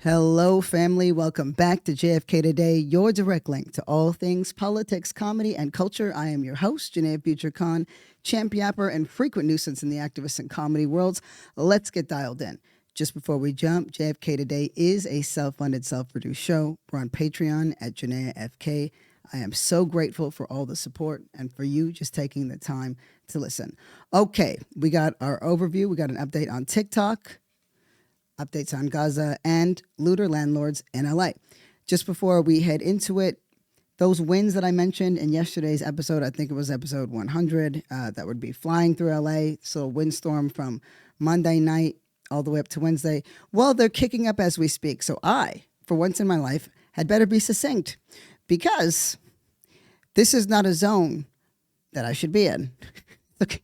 Hello, family. Welcome back to JFK Today, your direct link to all things politics, comedy, and culture. I am your host, Janae Future Khan, champ yapper and frequent nuisance in the activist and comedy worlds. Let's get dialed in. Just before we jump, JFK Today is a self-funded, self-produced show. We're on Patreon at Janae FK. I am so grateful for all the support and for you just taking the time to listen. Okay, we got our overview. We got an update on TikTok, updates on Gaza, and looter landlords in LA. Just before we head into it, those winds that I mentioned in yesterday's episode, I think it was episode 100, that would be flying through LA. So windstorm from Monday night all the way up to Wednesday. Well, they're kicking up as we speak. So I, for once in my life, had better be succinct because this is not a zone that I should be in. Look,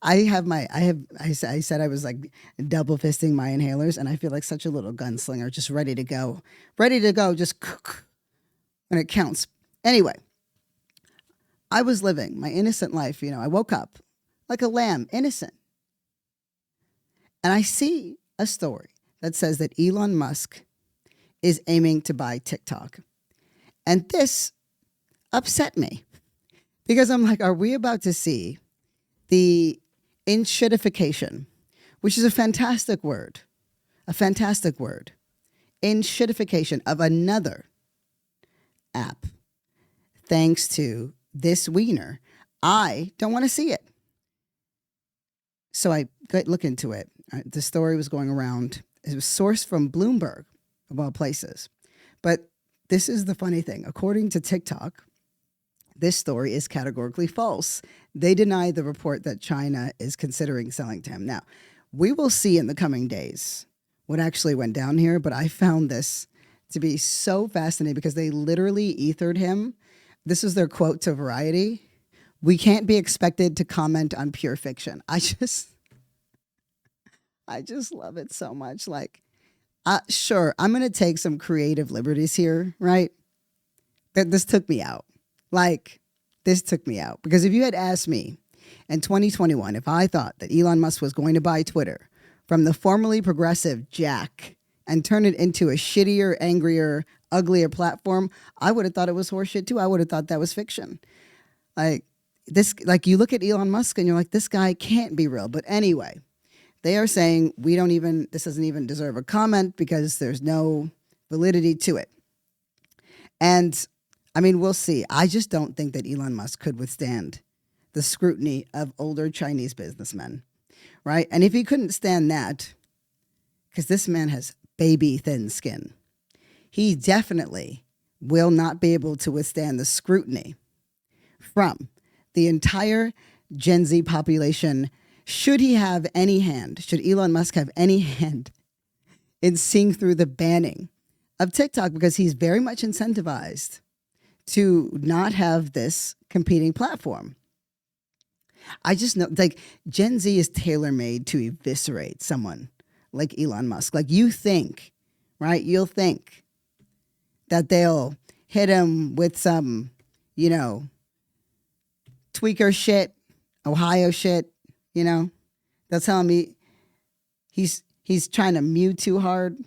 I said I was like double fisting my inhalers, and I feel like such a little gunslinger, just ready to go, just when it counts. Anyway, I was living my innocent life. I woke up like a lamb, innocent. And I see a story that says that Elon Musk is aiming to buy TikTok. And this upset me because I'm like, are we about to see the inshitification, which is a fantastic word, inshitification of another app, thanks to this wiener? I don't want to see it. So I look into it. The story was going around. It was sourced from Bloomberg, of all places. But this is the funny thing. According to TikTok, this story is categorically false. They deny the report that China is considering selling to him. Now, we will see in the coming days what actually went down here, but I found this to be so fascinating because they literally ethered him. This is their quote to Variety. "We can't be expected to comment on pure fiction." I just love it so much. Like, sure, I'm going to take some creative liberties here, right? This took me out. This took me out. Because if you had asked me in 2021 if I thought that Elon Musk was going to buy Twitter from the formerly progressive Jack and turn it into a shittier, angrier, uglier platform, I would have thought it was horseshit too. I would have thought that was fiction. You look at Elon Musk and you're like, this guy can't be real. But anyway, they are saying this doesn't even deserve a comment because there's no validity to it. And I mean, we'll see. I just don't think that Elon Musk could withstand the scrutiny of older Chinese businessmen, right? And if he couldn't stand that, because this man has baby thin skin, he definitely will not be able to withstand the scrutiny from the entire Gen Z population. Should Elon Musk have any hand in seeing through the banning of TikTok, because he's very much incentivized to not have this competing platform. I just know, Gen Z is tailor-made to eviscerate someone like Elon Musk. You think, right? You'll think that they'll hit him with some, tweaker shit, Ohio shit, They'll tell him he's trying to mew too hard.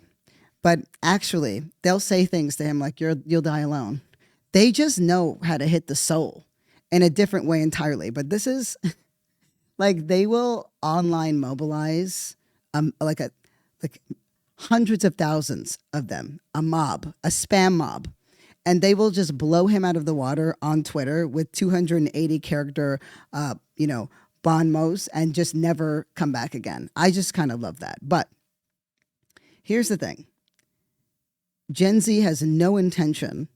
But actually, they'll say things to him like, you'll die alone. They just know how to hit the soul in a different way entirely. But this is they will online mobilize hundreds of thousands of them, a spam mob, and they will just blow him out of the water on Twitter with 280 character, bon mots and just never come back again. I just kind of love that. But here's the thing. Gen Z has no intention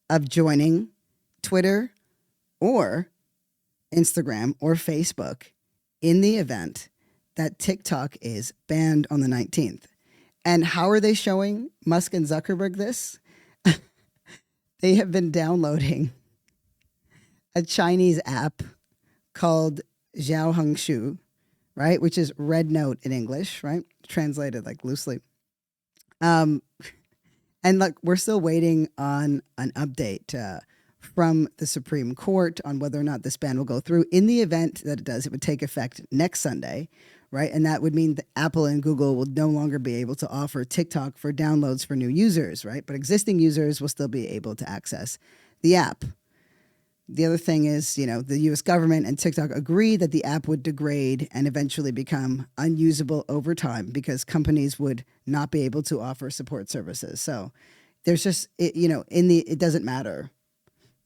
of joining Twitter or Instagram or Facebook in the event that TikTok is banned on the 19th. And how are they showing Musk and Zuckerberg this? They have been downloading a Chinese app called Xiao Hongshu, right? Which is red note in English, right? Translated loosely. And we're still waiting on an update from the Supreme Court on whether or not this ban will go through. In the event that it does, it would take effect next Sunday, right? And that would mean that Apple and Google will no longer be able to offer TikTok for downloads for new users, right? But existing users will still be able to access the app. The other thing is, the US government and TikTok agree that the app would degrade and eventually become unusable over time because companies would not be able to offer support services. So there's just, it doesn't matter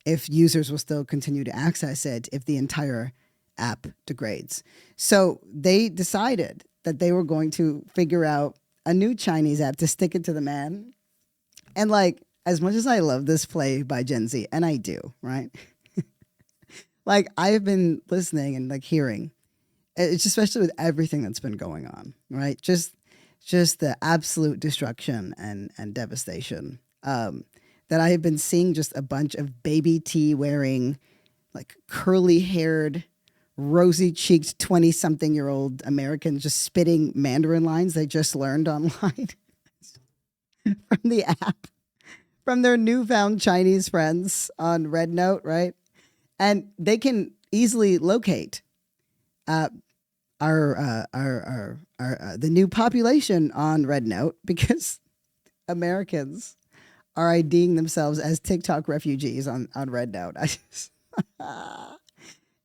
if users will still continue to access it if the entire app degrades. So they decided that they were going to figure out a new Chinese app to stick it to the man. And like, as much as I love this play by Gen Z, and I do, right? Like I've been listening and like hearing, it's especially with everything that's been going on, right? Just the absolute destruction and devastation that I have been seeing. Just a bunch of baby tea wearing, like curly haired, rosy cheeked 20-something-year-old Americans just spitting Mandarin lines they just learned online from the app, from their newfound Chinese friends on Red Note, right? And they can easily locate the new population on Red Note because Americans are IDing themselves as TikTok refugees on Red Note.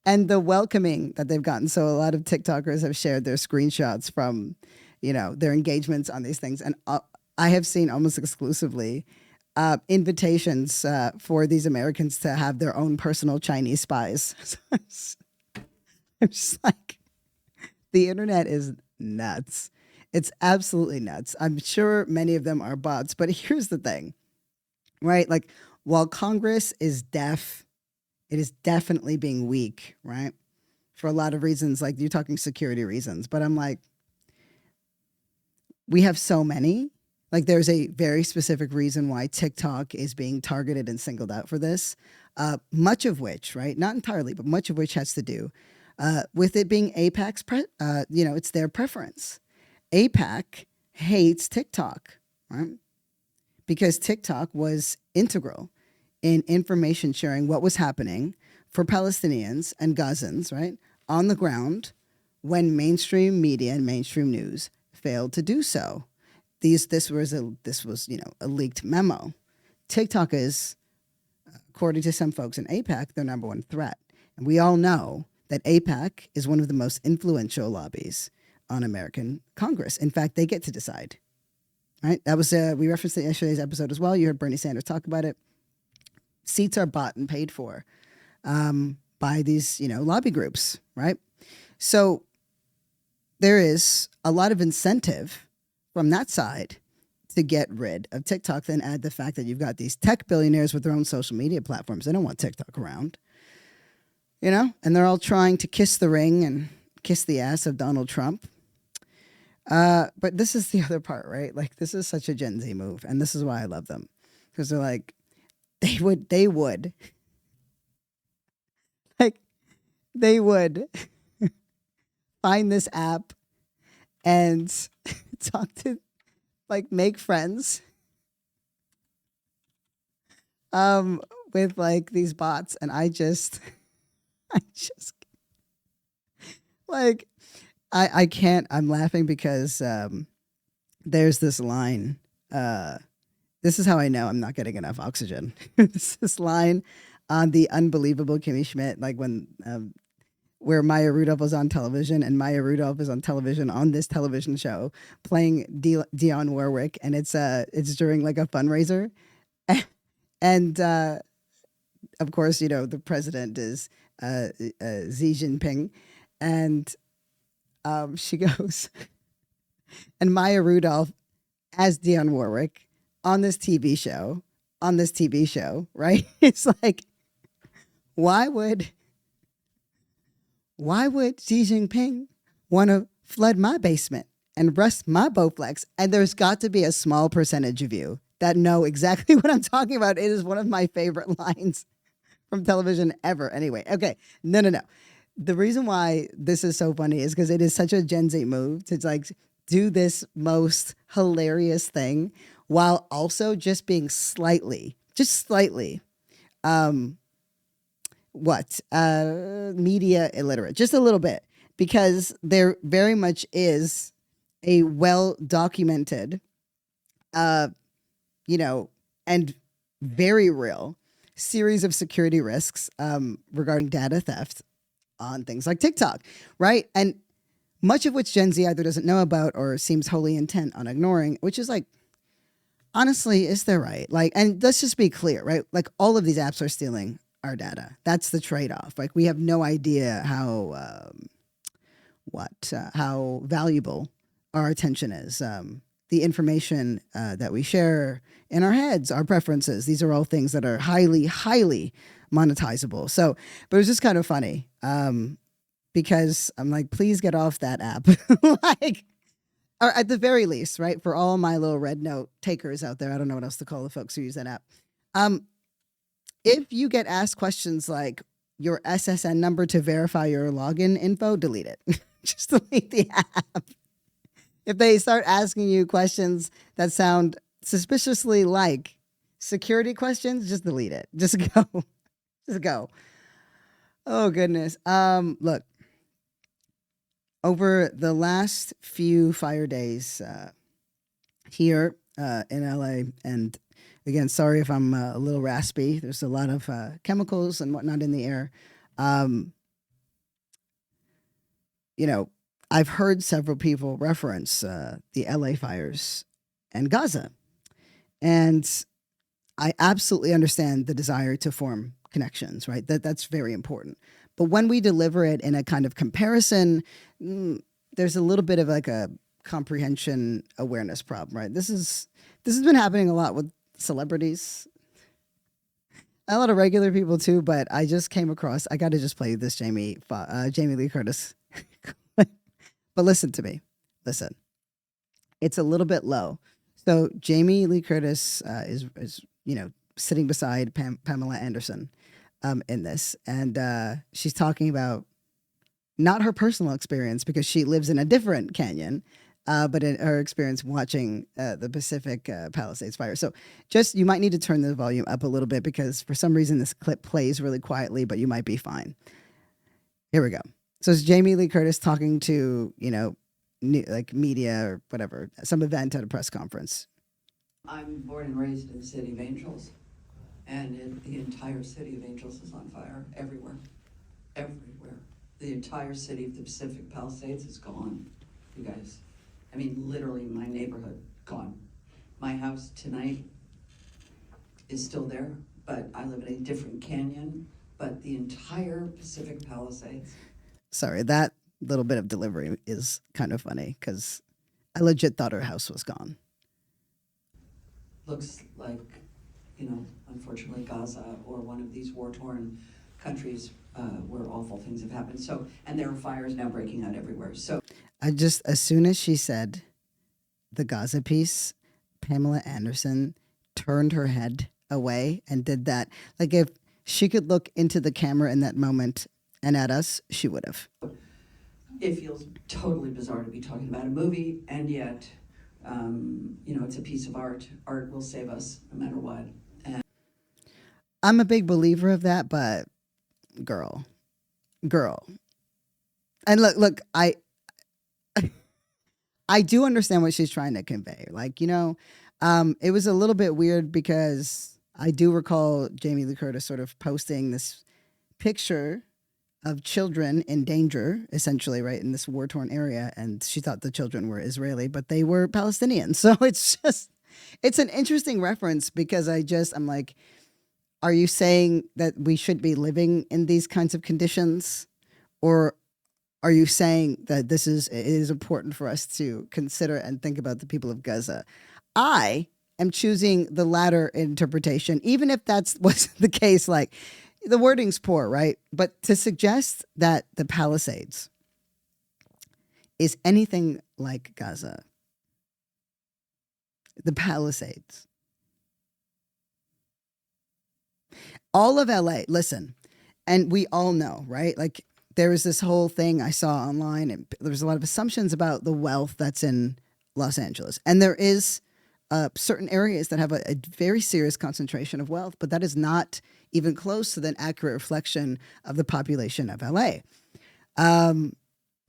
And the welcoming that they've gotten. So a lot of TikTokers have shared their screenshots from, their engagements on these things. And I have seen almost exclusively invitations for these Americans to have their own personal Chinese spies. I'm just like, the internet is nuts. It's absolutely nuts. I'm sure many of them are bots, but here's the thing, right? Like, while Congress is deaf, it is definitely being weak, right? For a lot of reasons, like you're talking security reasons, but I'm like, we have so many. Like there's a very specific reason why TikTok is being targeted and singled out for this. Much of which, right? Not entirely, but much of which has to do with it being AIPAC's, it's their preference. AIPAC hates TikTok, right? Because TikTok was integral in information sharing what was happening for Palestinians and Gazans, right, on the ground when mainstream media and mainstream news failed to do so. This was a leaked memo. TikTok is, according to some folks in AIPAC, their number one threat. And we all know that AIPAC is one of the most influential lobbies on American Congress. In fact, they get to decide. Right? That was we referenced it in yesterday's episode as well. You heard Bernie Sanders talk about it. Seats are bought and paid for by these, lobby groups, right? So there is a lot of incentive from that side to get rid of TikTok. Then add the fact that you've got these tech billionaires with their own social media platforms. They don't want TikTok around, and they're all trying to kiss the ring and kiss the ass of Donald Trump. But this is the other part, right? Like, this is such a Gen Z move, and this is why I love them, because they're like, they would find this app and talk to, like, make friends with like these bots. And I just like, I can't, I'm laughing because there's this line, this is how I know I'm not getting enough oxygen. This line on the unbelievable Kimmy Schmidt, like when where Maya Rudolph was on television, and Maya Rudolph is on television on this television show playing Dionne Warwick, and it's during like a fundraiser, and of course the president is Xi Jinping, and she goes, and Maya Rudolph as Dionne Warwick on this TV show, right? It's like, why would Xi Jinping want to flood my basement and rust my Bowflex? And there's got to be a small percentage of you that know exactly what I'm talking about. It is one of my favorite lines from television ever. Anyway, okay, no. The reason why this is so funny is because it is such a Gen Z move to like do this most hilarious thing while also just being slightly, media illiterate, just a little bit. because there very much is a well documented, uh, you know, and very real series of security risks regarding data theft on things like TikTok, right? And much of which Gen Z either doesn't know about or seems wholly intent on ignoring, which is like, honestly, is there right? Like, and let's just be clear, right? Like, all of these apps are stealing our data. That's the trade off. Like, we have no idea how valuable our attention is. The information that we share in our heads, our preferences, these are all things that are highly, highly monetizable. So, but it was just kind of funny because I'm like, please get off that app. Like, or at the very least, right? For all my little red note takers out there, I don't know what else to call the folks who use that app. Um, if you get asked questions like your SSN number to verify your login info, delete it. Just delete the app. If they start asking you questions that sound suspiciously like security questions, just delete it. Just go. Just go. Oh goodness. Look, over the last few fire days here in LA, and again, sorry if I'm a little raspy. There's a lot of chemicals and whatnot in the air. Um, you know, I've heard several people reference the LA fires and Gaza. And I absolutely understand the desire to form connections, right? That's very important. But when we deliver it in a kind of comparison, there's a little bit of like a comprehension awareness problem, right? This has been happening a lot with celebrities, a lot of regular people too. But I just came across. I got to just play this Jamie Lee Curtis. But listen to me. Listen, it's a little bit low. So Jamie Lee Curtis is sitting beside Pamela Anderson in this, and she's talking about not her personal experience because she lives in a different canyon, but in her experience watching the Pacific Palisades fire. So just you might need to turn the volume up a little bit because for some reason this clip plays really quietly, but you might be fine. Here we go. So it's Jamie Lee Curtis talking to, like media or whatever, some event at a press conference. I'm born and raised in the city of Angels, and the entire city of Angels is on fire everywhere. Everywhere. The entire city of the Pacific Palisades is gone, you guys. I mean, literally my neighborhood, gone. My house tonight is still there, but I live in a different canyon, but the entire Pacific Palisades. Sorry, that little bit of delivery is kind of funny because I legit thought her house was gone. Looks like, unfortunately Gaza or one of these war-torn countries where awful things have happened. So, and there are fires now breaking out everywhere. So As soon as she said the Gaza piece, Pamela Anderson turned her head away and did that. Like if she could look into the camera in that moment and at us, she would have. It feels totally bizarre to be talking about a movie, and yet, it's a piece of art. Art will save us no matter what. And I'm a big believer of that, but girl, and look, I do understand what she's trying to convey. Like, it was a little bit weird because I do recall Jamie Lee Curtis sort of posting this picture of children in danger, essentially, right, in this war-torn area. And she thought the children were Israeli, but they were Palestinian. So it's an interesting reference because I'm like, are you saying that we should be living in these kinds of conditions? Or are you saying that it is important for us to consider and think about the people of Gaza? I am choosing the latter interpretation, even if that's what's the case. Like, the wording's poor, right? But to suggest that the Palisades is anything like Gaza, the Palisades, all of LA, listen, and we all know, right? Like, there was this whole thing I saw online, and there was a lot of assumptions about the wealth that's in Los Angeles. And there is certain areas that have a very serious concentration of wealth, but that is not even close to an accurate reflection of the population of LA.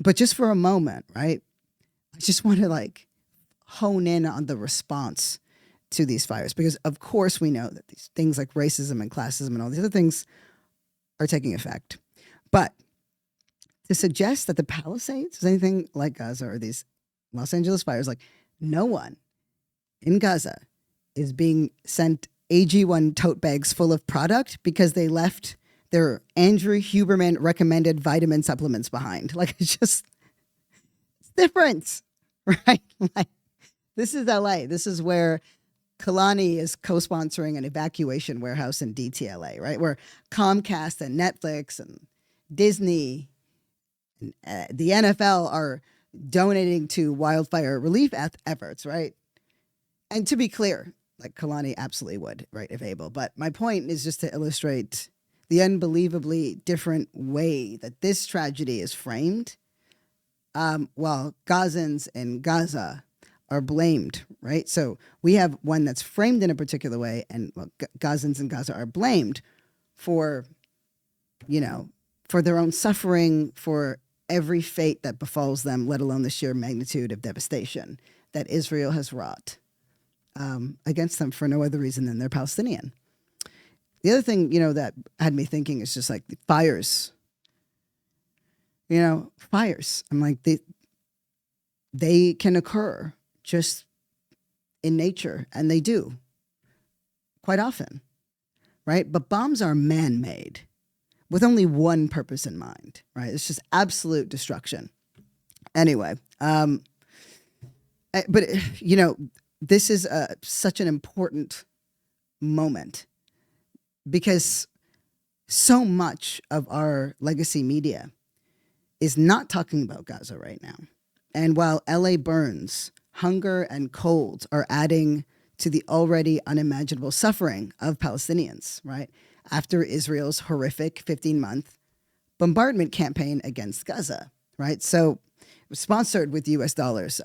But just for a moment, right? I just want to like hone in on the response to these fires because, of course, we know that these things like racism and classism and all these other things are taking effect. But to suggest that the Palisades is anything like Gaza or these Los Angeles fires, like no one in Gaza is being sent AG1 tote bags full of product because they left their Andrew Huberman recommended vitamin supplements behind. Like it's just it's different, right? Like this is LA. This is where Kalani is co-sponsoring an evacuation warehouse in DTLA, right? Where Comcast and Netflix and Disney and the NFL are donating to wildfire relief efforts, right? And to be clear, like Kalani absolutely would, right, if able. But my point is just to illustrate the unbelievably different way that this tragedy is framed, while Gazans in Gaza are blamed, right? So we have one that's framed in a particular way, and Gazans in Gaza are blamed for, for their own suffering, for every fate that befalls them, let alone the sheer magnitude of devastation that Israel has wrought against them for no other reason than they're Palestinian. The other thing, that had me thinking is just like the fires. Fires. I'm like, they can occur just in nature, and they do quite often, right? But bombs are man-made with only one purpose in mind, right? It's just absolute destruction. Anyway, but this is such an important moment because so much of our legacy media is not talking about Gaza right now. And while LA burns, hunger and cold are adding to the already unimaginable suffering of Palestinians, right? After Israel's horrific 15-month bombardment campaign against Gaza, right? So it was sponsored with US dollars.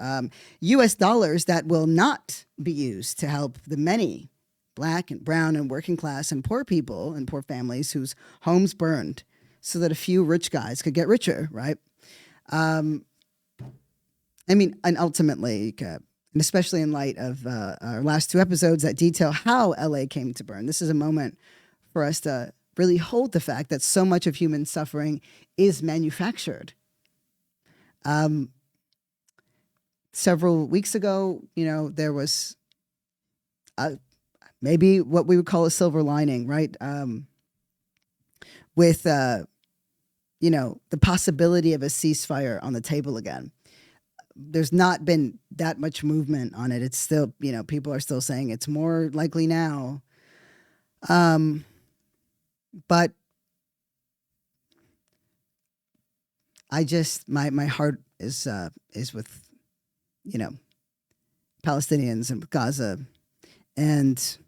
US dollars that will not be used to help the many Black and brown and working class and poor people and poor families whose homes burned so that a few rich guys could get richer, right? And ultimately, and especially in light of our last two episodes that detail how LA came to burn, this is a moment for us to really hold the fact that so much of human suffering is manufactured. Several weeks ago, there was maybe what we would call a silver lining, right? With, the possibility of a ceasefire on the table again. There's not been that much movement on it. It's still, people are still saying it's more likely now. But I just, my heart is with, Palestinians and Gaza, and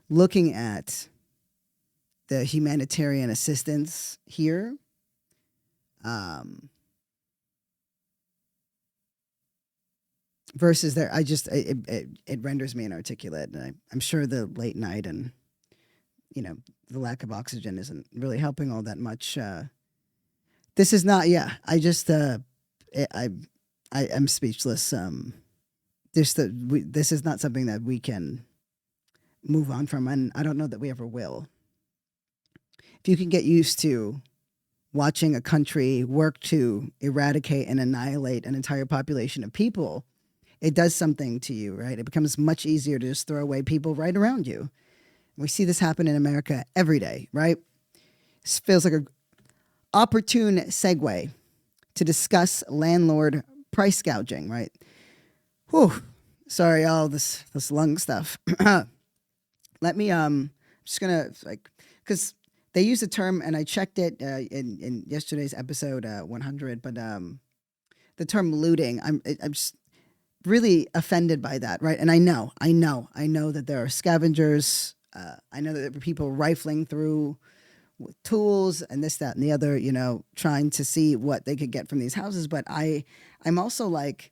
looking at the humanitarian assistance here. Versus there, it renders me inarticulate, and I'm sure the late night and the lack of oxygen isn't really helping all that much. This is not, yeah. I'm speechless. This is not something that we can move on from, and I don't know that we ever will. If you can get used to watching a country work to eradicate and annihilate an entire population of people, it does something to you, right? It becomes much easier to just throw away people right around you. We see this happen in America every day, right? This feels like an opportune segue to discuss landlord price gouging, right? Whew. Sorry, all this lung stuff. Let me just gonna because they use the term, and I checked it in yesterday's episode 100, but the term looting, I'm just really offended by that, right? And I know that there are scavengers. I know that there are people rifling through with tools and this, that, and the other, trying to see what they could get from these houses. But I'm also like,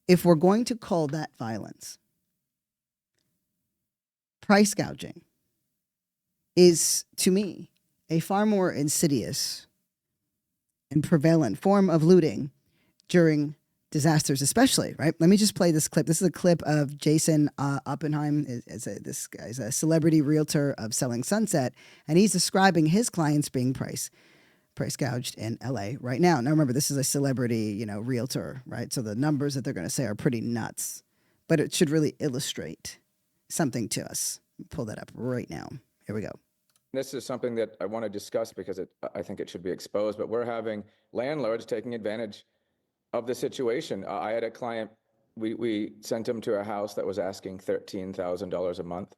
if we're going to call that violence, price gouging is, to me, a far more insidious and prevalent form of looting during disasters, especially, right? Let me just play this clip. This is a clip of Jason Oppenheim. This guy's a celebrity realtor of Selling Sunset, and he's describing his clients being price gouged in LA right now. Now, remember, this is a celebrity, realtor, right? So the numbers that they're going to say are pretty nuts, but it should really illustrate something to us. Pull that up right now. Here we go. This is something that I want to discuss because I think it should be exposed, but we're having landlords taking advantage of the situation. I had a client, we sent him to a house that was asking $13,000 a month.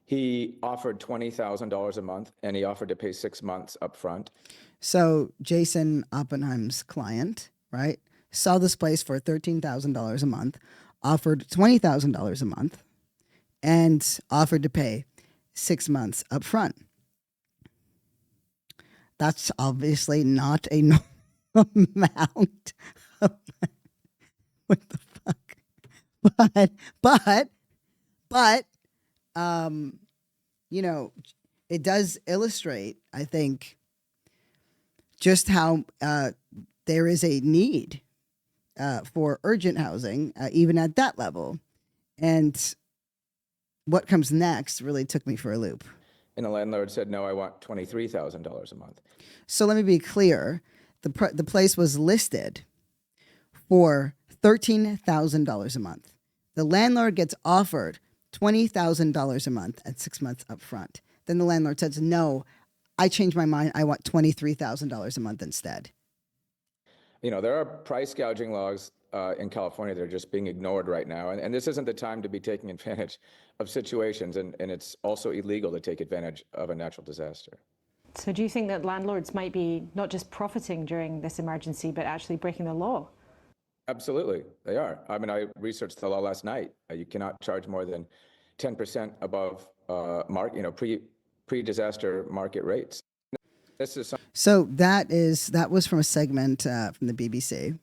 He offered $20,000 a month, and he offered to pay 6 months up front. So Jason Oppenheim's client, right, saw this place for $13,000 a month, offered $20,000 a month, and offered to pay 6 months up front. That's obviously not a normal amount. What the fuck? But, it does illustrate, I think, just how there is a need for urgent housing, even at that level. And what comes next really took me for a loop. And the landlord said, no, I want $23,000 a month. So let me be clear. The place was listed for $13,000 a month. The landlord gets offered $20,000 a month at 6 months up front. Then the landlord says, no, I changed my mind. I want $23,000 a month instead. There are price gouging laws in California that are just being ignored right now. And this isn't the time to be taking advantage of situations. And it's also illegal to take advantage of a natural disaster. So do you think that landlords might be not just profiting during this emergency, but actually breaking the law? Absolutely, they are. I mean, I researched the law last night. You cannot charge more than 10% above pre-disaster market rates. So that was from a segment from the BBC,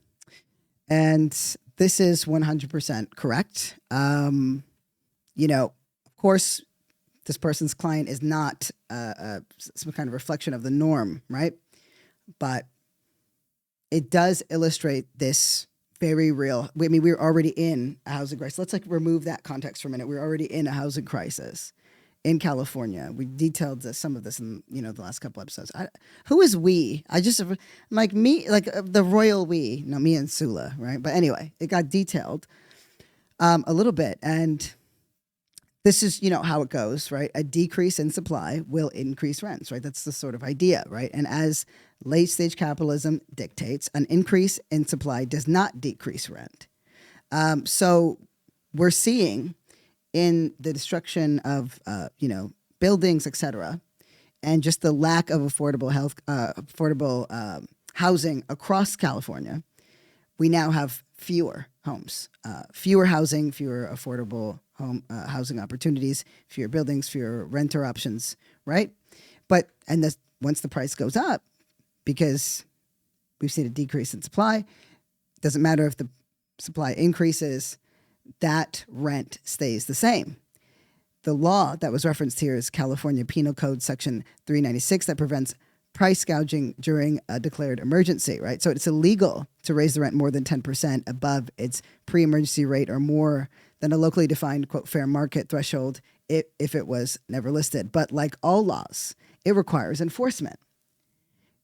and this is 100% correct. Of course, this person's client is not some kind of reflection of the norm, right? But it does illustrate this very real. I mean, we're already in a housing crisis. Let's remove that context for a minute. We're already in a housing crisis in California. We detailed some of this in the last couple episodes. Who is we? The royal we. No, me and Sula, right? But anyway, it got detailed a little bit, and this is how it goes, right? A decrease in supply will increase rents, right? That's the sort of idea, right? And as late stage capitalism dictates, an increase in supply does not decrease rent. So we're seeing in the destruction of buildings, etc., and just the lack of affordable housing across California, we now have fewer homes, fewer housing, fewer affordable housing opportunities, fewer buildings, fewer renter options, right? But once the price goes up, because we've seen a decrease in supply, doesn't matter if the supply increases, that rent stays the same. The law that was referenced here is California Penal Code Section 396 that prevents price gouging during a declared emergency, right? So it's illegal to raise the rent more than 10% above its pre-emergency rate or more than a locally defined, quote, fair market threshold if it was never listed. But like all laws, it requires enforcement.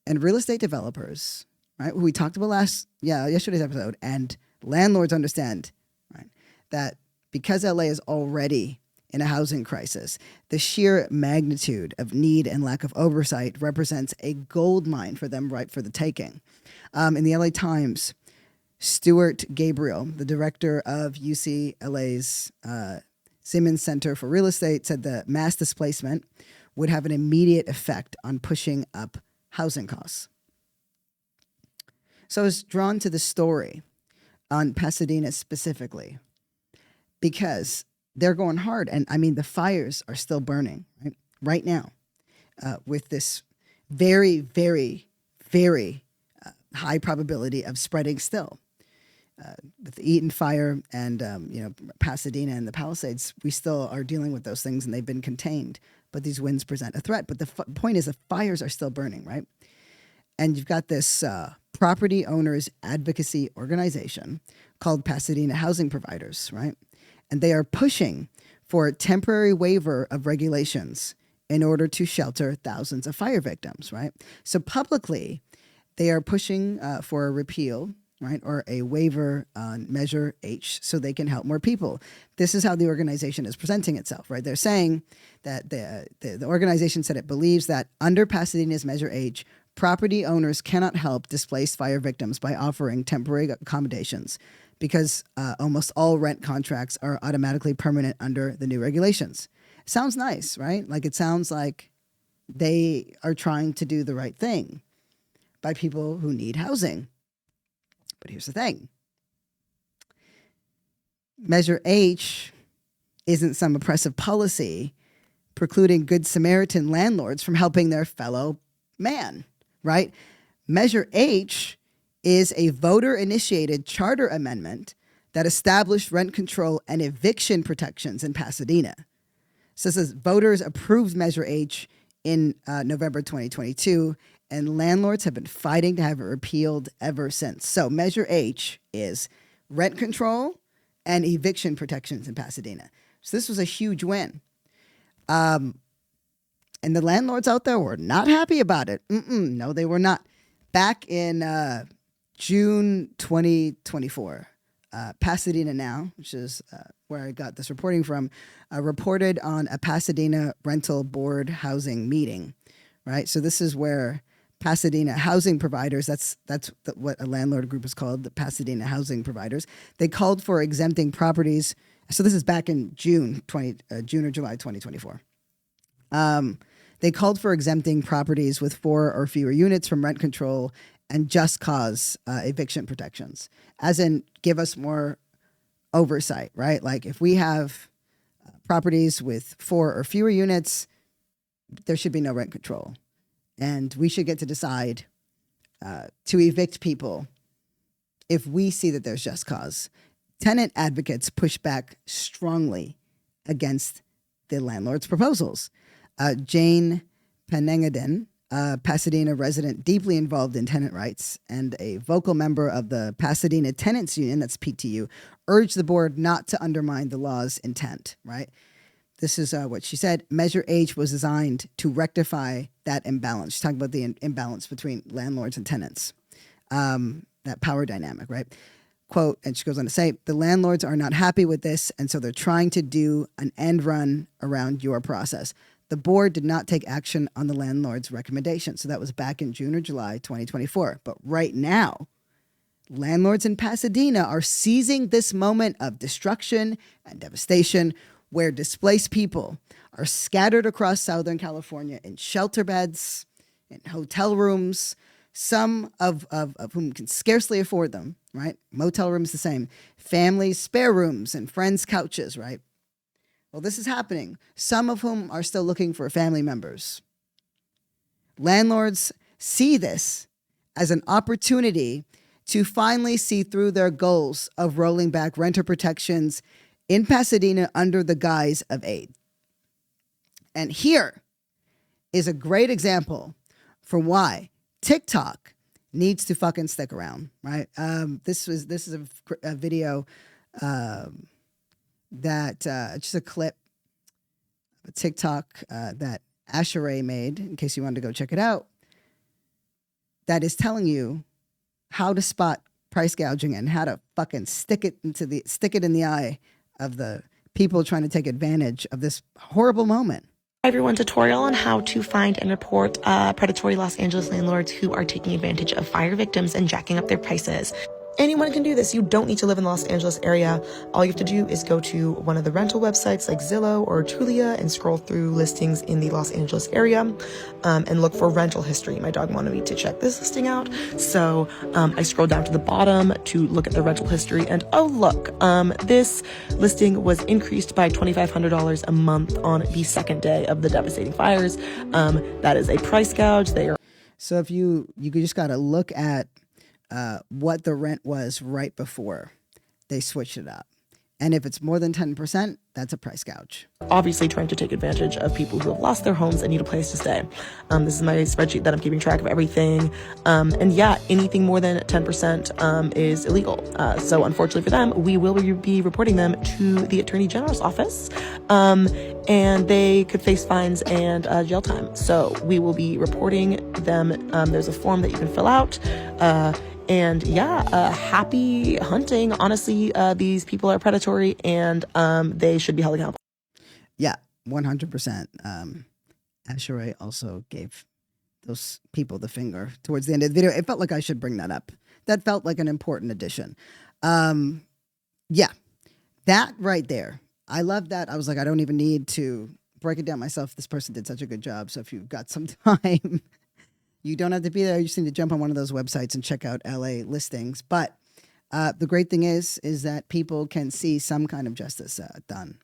And real estate developers, right, who we talked about yesterday's episode, and landlords understand, right, that because LA is already in a housing crisis, the sheer magnitude of need and lack of oversight represents a gold mine for them, right, for the taking. In the LA Times, Stuart Gabriel, the director of UCLA's Simmons Center for Real Estate, said the mass displacement would have an immediate effect on pushing up housing costs. So I was drawn to the story on Pasadena specifically because they're going hard. And I mean, the fires are still burning right now with this very, very, very high probability of spreading still. With the Eaton fire and, Pasadena and the Palisades, we still are dealing with those things and they've been contained. But these winds present a threat. But the point is the fires are still burning, right? And you've got this property owners advocacy organization called Pasadena Housing Providers, right? And they are pushing for a temporary waiver of regulations in order to shelter thousands of fire victims, right? So publicly, they are pushing for a repeal, right, or a waiver on Measure H so they can help more people. This is how the organization is presenting itself, right? They're saying that the organization said it believes that under Pasadena's Measure H, property owners cannot help displaced fire victims by offering temporary accommodations because almost all rent contracts are automatically permanent under the new regulations. Sounds nice, right? Like it sounds like they are trying to do the right thing by people who need housing. But here's the thing. Measure H isn't some oppressive policy precluding Good Samaritan landlords from helping their fellow man, right? Measure H is a voter-initiated charter amendment that established rent control and eviction protections in Pasadena. So it says voters approved Measure H in November 2022, and landlords have been fighting to have it repealed ever since. So Measure H is rent control and eviction protections in Pasadena. So this was a huge win. And the landlords out there were not happy about it. No, they were not. Back in June 2024, Pasadena Now, which is where I got this reporting from, reported on a Pasadena Rental Board housing meeting, right? So this is where Pasadena Housing Providers, that's what a landlord group is called, the Pasadena Housing Providers. They called for exempting properties. So this is back in June or July 2024. They called for exempting properties with 4 or fewer units from rent control and just cause eviction protections, as in give us more oversight, right? Like if we have properties with 4 or fewer units, there should be no rent control. And we should get to decide to evict people if we see that there's just cause. Tenant advocates push back strongly against the landlord's proposals. Jane Panengaden, a Pasadena resident deeply involved in tenant rights and a vocal member of the Pasadena Tenants Union, that's PTU, urged the board not to undermine the law's intent, right? This is what she said. Measure H was designed to rectify that imbalance. She's talking about the imbalance between landlords and tenants, that power dynamic, right? Quote, and she goes on to say, the landlords are not happy with this, and so they're trying to do an end run around your process. The board did not take action on the landlord's recommendation. So that was back in June or July 2024. But right now, landlords in Pasadena are seizing this moment of destruction and devastation where displaced people are scattered across Southern California in shelter beds, in hotel rooms, some of whom can scarcely afford them, right? Motel rooms the same. Families, spare rooms, and friends' couches, right? Well, this is happening, some of whom are still looking for family members. Landlords see this as an opportunity to finally see through their goals of rolling back renter protections in Pasadena under the guise of aid. And here is a great example for why TikTok needs to fucking stick around, right? This is a video that just a clip, a TikTok that Asheray made, in case you wanted to go check it out, that is telling you how to spot price gouging and how to fucking stick it in the eye of the people trying to take advantage of this horrible moment. Everyone, tutorial on how to find and report predatory Los Angeles landlords who are taking advantage of fire victims and jacking up their prices. Anyone can do this. You don't need to live in the Los Angeles area. All you have to do is go to one of the rental websites like Zillow or Trulia and scroll through listings in the Los Angeles area and look for rental history. My dog wanted me to check this listing out. So I scrolled down to the bottom to look at the rental history and oh, look, this listing was increased by $2,500 a month on the second day of the devastating fires. That is a price gouge. So if you just got to look at what the rent was right before they switched it up. And if it's more than 10%, that's a price gouge. Obviously trying to take advantage of people who have lost their homes and need a place to stay. This is my spreadsheet that I'm keeping track of everything. And yeah, anything more than 10% is illegal. So unfortunately for them, we will be reporting them to the Attorney General's office. And they could face fines and jail time. So we will be reporting them. There's a form that you can fill out. And yeah, happy hunting. Honestly, these people are predatory and they should be held accountable. Yeah, 100%. Asheray also gave those people the finger towards the end of the video. It felt like I should bring that up. That felt like an important addition. Yeah, that right there. I love that. I was like, I don't even need to break it down myself. This person did such a good job. So if you've got some time, you don't have to be there. You just need to jump on one of those websites and check out LA listings. But the great thing is that people can see some kind of justice done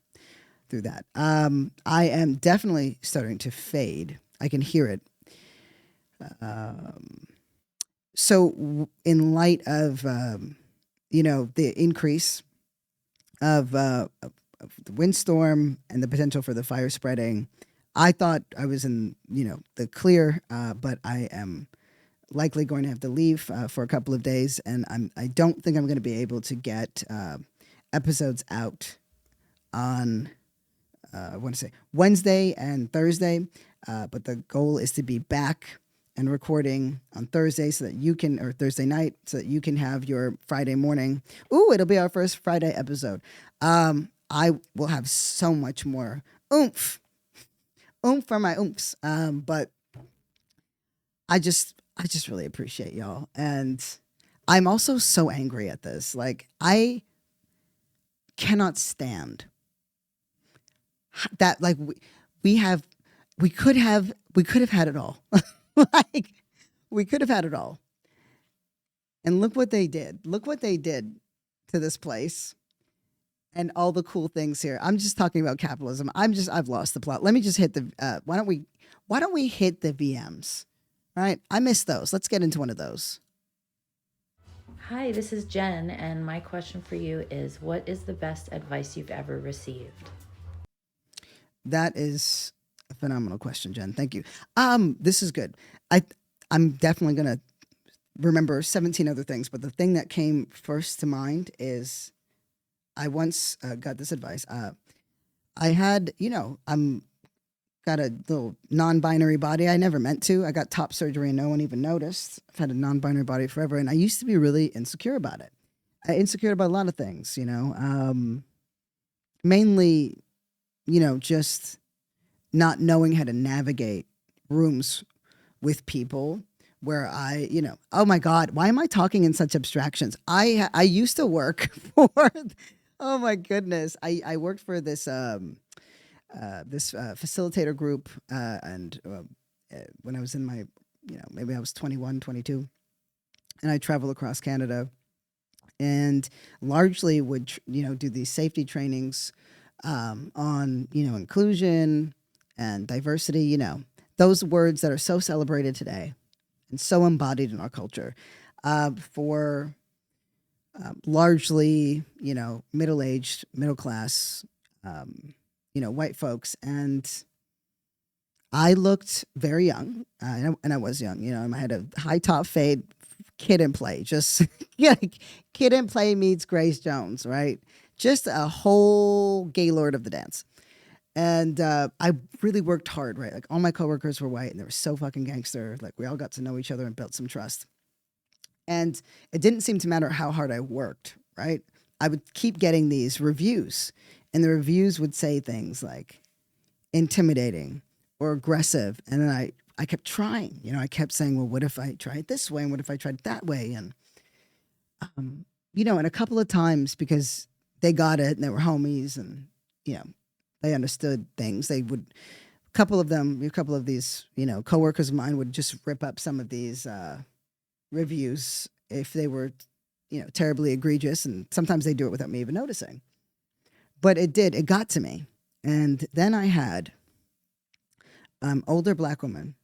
through that. I am definitely starting to fade. I can hear it. So in light of, the increase of the windstorm and the potential for the fire spreading, I thought I was in, the clear, but I am likely going to have to leave for a couple of days, and I don't think I'm going to be able to get episodes out on I want to say Wednesday and Thursday, but the goal is to be back and recording on Thursday or Thursday night, so that you can have your Friday morning. Ooh, it'll be our first Friday episode. I will have so much more oomph for my oomphs. But I just really appreciate y'all. And I'm also so angry at this. Like, I cannot stand that. Like, we could have had it all. Like, we could have had it all. And look what they did. Look what they did to this place and all the cool things here. I'm just talking about capitalism. I've lost the plot. Let me just hit the, why don't we hit the VMs? All right. I miss those. Let's get into one of those. Hi, this is Jen, and my question for you is, what is the best advice you've ever received? That is a phenomenal question, Jen. Thank you. This is good. I'm definitely going to remember 17 other things, but the thing that came first to mind is I once got this advice. I had, I'm got a little non-binary body. I never meant to. I got top surgery and no one even noticed. I've had a non-binary body forever, and I used to be really insecure about it. Insecure about a lot of things, mainly, just not knowing how to navigate rooms with people where oh my God, why am I talking in such abstractions? I used to work for, oh my goodness. I worked for this, this facilitator group. And when I was in my, maybe I was 21, 22, and I traveled across Canada and largely would, do these safety trainings on, inclusion and diversity, those words that are so celebrated today and so embodied in our culture for largely, middle-aged, middle-class, white folks. And I looked very young, and I was young, and I had a high top fade, kid and play, just kid and play meets Grace Jones, right? Just a whole Gaylord of the dance. And I really worked hard, right? Like, all my coworkers were white and they were so fucking gangster. Like, we all got to know each other and built some trust. And it didn't seem to matter how hard I worked, right? I would keep getting these reviews, and the reviews would say things like intimidating or aggressive. And then I kept trying, I kept saying, well, what if I try it this way? And what if I tried it that way? And, and a couple of times, because they got it and they were homies and, they understood things. They would, a couple of these, coworkers of mine would just rip up some of these reviews if they were, terribly egregious. And sometimes they do it without me even noticing. But it got to me. And then I had older Black women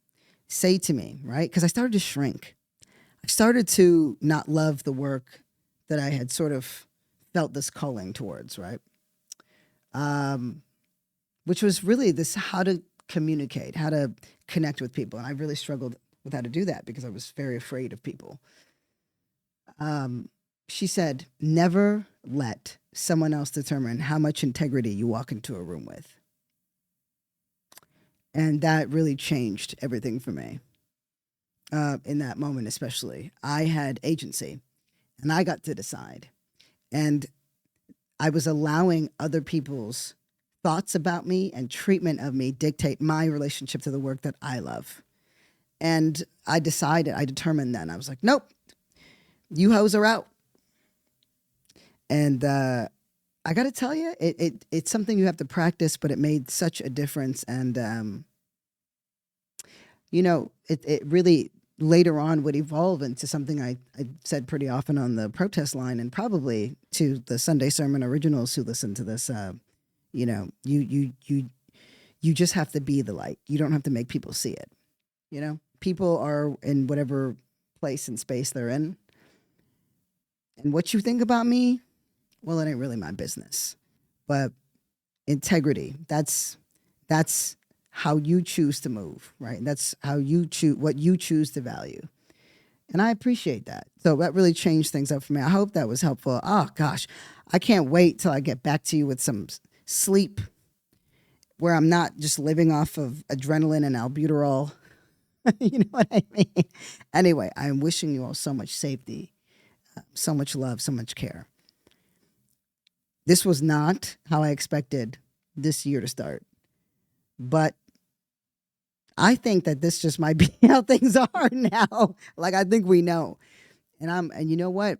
say to me, right? Because I started to shrink. I started to not love the work that I had sort of felt this calling towards, right? Which was really this how to communicate, how to connect with people. And I really struggled with how to do that because I was very afraid of people. She said, never let someone else determine how much integrity you walk into a room with. And that really changed everything for me. In that moment, especially, I had agency and I got to decide. And I was allowing other people's thoughts about me and treatment of me dictate my relationship to the work that I love. And I determined then, I was like, nope, you hoes are out. And I got to tell you, it's something you have to practice, but it made such a difference. And, it really later on would evolve into something I said pretty often on the protest line, and probably to the Sunday Sermon originals who listen to this. You just have to be the light. You don't have to make people see it. People are in whatever place and space they're in. And what you think about me, well, it ain't really my business. But integrity, that's how you choose to move, right? That's how you choose what you choose to value. And I appreciate that. So that really changed things up for me. I hope that was helpful. Oh gosh, I can't wait till I get back to you with some sleep where I'm not just living off of adrenaline and albuterol. You know what I mean? Anyway, I'm wishing you all so much safety, so much love, so much care. This was not how I expected this year to start, but I think that this just might be how things are now. Like, I think we know. And you know what?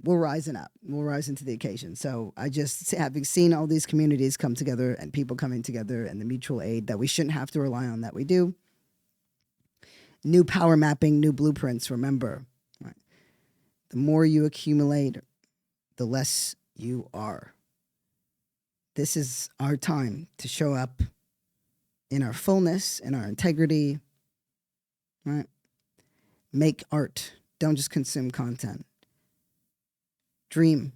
We're rising up. We're rising to the occasion. So I just, having seen all these communities come together and people coming together and the mutual aid that we shouldn't have to rely on, that we do. New power mapping, new blueprints, remember, right? The more you accumulate, the less you are. This is our time to show up in our fullness, in our integrity, right? Make art. Don't just consume content. Dream.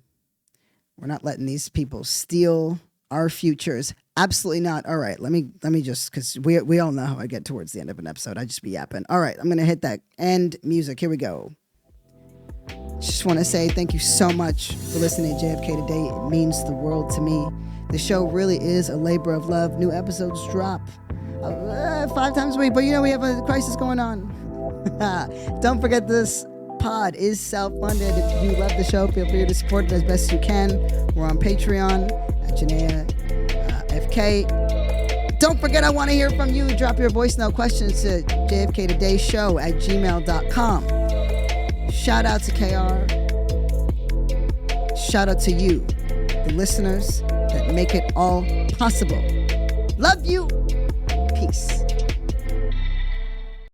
We're not letting these people steal our futures. Absolutely not. All right, let me just, because we all know how I get towards the end of an episode. I just be yapping. All right, I'm going to hit that end music. Here we go. Just want to say thank you so much for listening to JFK Today. It means the world to me. The show really is a labor of love. New episodes drop 5 times a week, but we have a crisis going on. Don't forget, this pod is self-funded. If you love the show, feel free to support it as best you can. We're on Patreon at Janaea FK. Don't forget, I want to hear from you. Drop your voice note questions to jfktodayshow@gmail.com. Shout out to KR. Shout out to you, the listeners that make it all possible. Love you. Peace.